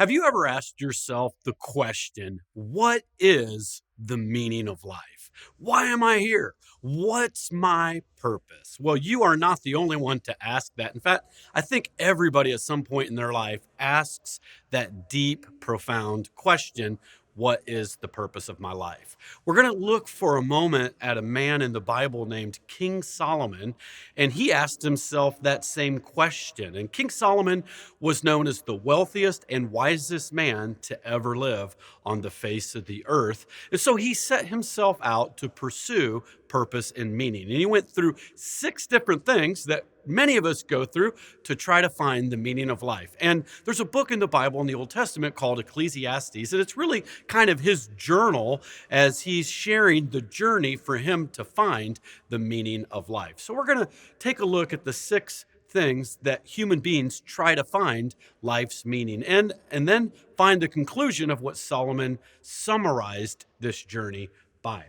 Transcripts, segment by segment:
Have you ever asked yourself the question, what is the meaning of life? Why am I here? What's my purpose? Well, you are not the only one to ask that. In fact, I think everybody at some point in their life asks that deep, profound question. What is the purpose of my life? We're going to look for a moment at a man in the Bible named King Solomon, and he asked himself that same question. And King Solomon was known as the wealthiest and wisest man to ever live on the face of the earth. And so he set himself out to pursue purpose and meaning. And he went through 6 different things that many of us go through to try to find the meaning of life. And there's a book in the Bible in the Old Testament called Ecclesiastes, and it's really kind of his journal as he's sharing the journey for him to find the meaning of life. So we're going to take a look at the 6 things that human beings try to find life's meaning and then find the conclusion of what Solomon summarized this journey by.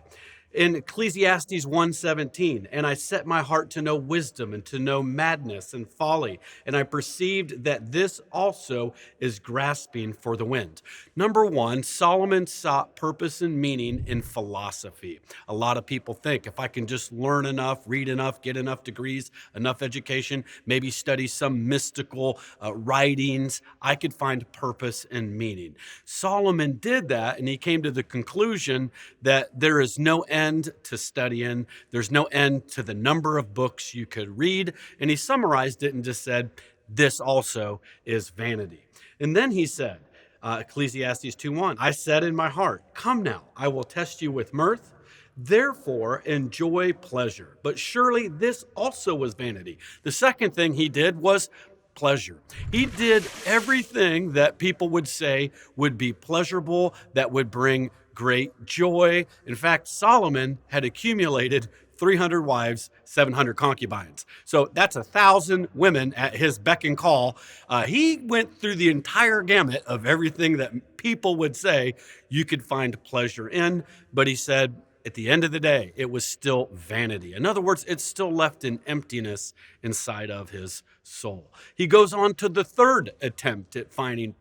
In Ecclesiastes 1:17, and I set my heart to know wisdom and to know madness and folly, and I perceived that this also is grasping for the wind. Number 1, Solomon sought purpose and meaning in philosophy. A lot of people think if I can just learn enough, read enough, get enough degrees, enough education, maybe study some mystical writings, I could find purpose and meaning. Solomon did that, and he came to the conclusion that there is no end to studying. There's no end to the number of books you could read. And he summarized it and just said, this also is vanity. And then he said, Ecclesiastes 2:1, I said in my heart, come now, I will test you with mirth. Therefore, enjoy pleasure. But surely this also was vanity. The second thing he did was pleasure. He did everything that people would say would be pleasurable, that would bring great joy. In fact, Solomon had accumulated 300 wives, 700 concubines. So that's 1,000 women at his beck and call. He went through the entire gamut of everything that people would say you could find pleasure in. But he said, at the end of the day, it was still vanity. In other words, it still left an emptiness inside of his soul. He goes on to the third attempt at finding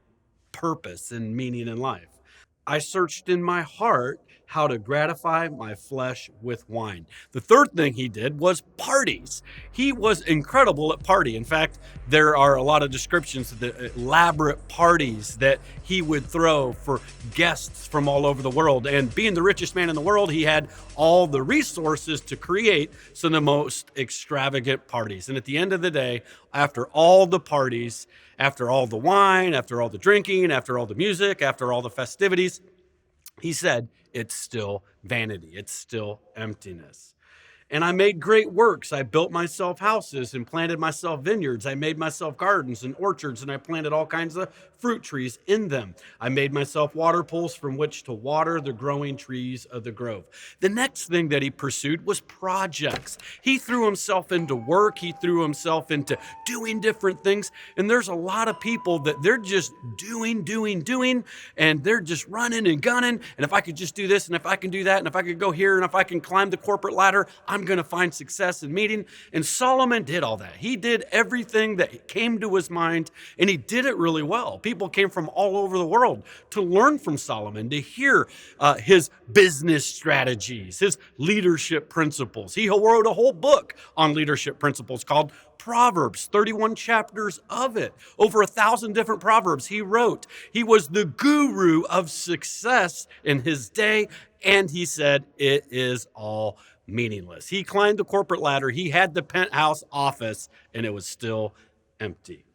purpose and meaning in life. I searched in my heart how to gratify my flesh with wine. The third thing he did was parties. He was incredible at party. In fact, there are a lot of descriptions of the elaborate parties that he would throw for guests from all over the world. And being the richest man in the world, he had all the resources to create some of the most extravagant parties. And at the end of the day, after all the parties, after all the wine, after all the drinking, after all the music, after all the festivities, he said, it's still vanity. It's still emptiness. And I made great works. I built myself houses and planted myself vineyards. I made myself gardens and orchards, and I planted all kinds of fruit trees in them. I made myself water pools from which to water the growing trees of the grove. The next thing that he pursued was projects. He threw himself into work. He threw himself into doing different things. And there's a lot of people that they're just doing, and they're just running and gunning. And if I could just do this, and if I can do that, and if I could go here, and if I can climb the corporate ladder, I'm going to find success and meaning. And Solomon did all that. He did everything that came to his mind, and he did it really well. People came from all over the world to learn from Solomon, to hear his business strategies, his leadership principles. He wrote a whole book on leadership principles called Proverbs, 31 chapters of it. Over 1,000 different proverbs he wrote. He was the guru of success in his day, and he said it is all meaningless. He climbed the corporate ladder. He had the penthouse office, and it was still empty.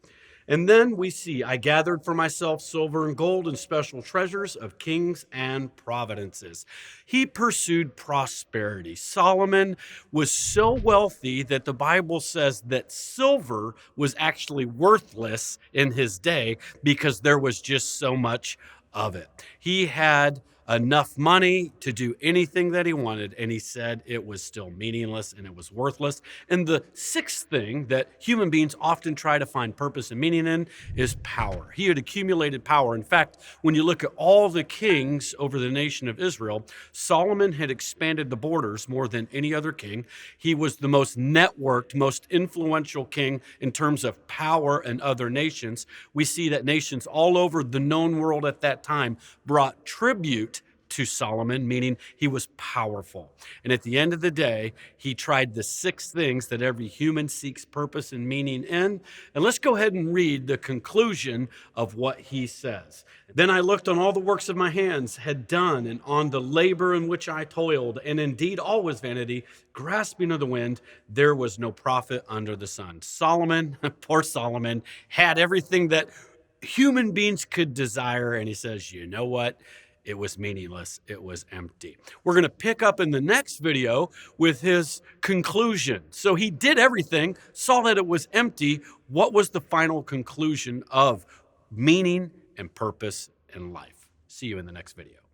And then we see, I gathered for myself silver and gold and special treasures of kings and providences. He pursued prosperity. Solomon was so wealthy that the Bible says that silver was actually worthless in his day because there was just so much of it. He had enough money to do anything that he wanted, and he said it was still meaningless and it was worthless. And the sixth thing that human beings often try to find purpose and meaning in is power. He had accumulated power. In fact, when you look at all the kings over the nation of Israel, Solomon had expanded the borders more than any other king. He was the most networked, most influential king in terms of power and other nations. We see that nations all over the known world at that time brought tribute to Solomon, meaning he was powerful. And at the end of the day, he tried the six things that every human seeks purpose and meaning in. And let's go ahead and read the conclusion of what he says. Then I looked on all the works of my hands had done, and on the labor in which I toiled, and indeed all was vanity, grasping of the wind, there was no profit under the sun. Solomon, poor Solomon, had everything that human beings could desire, and he says, you know what? It was meaningless. It was empty. We're going to pick up in the next video with his conclusion. So he did everything, saw that it was empty. What was the final conclusion of meaning and purpose in life? See you in the next video.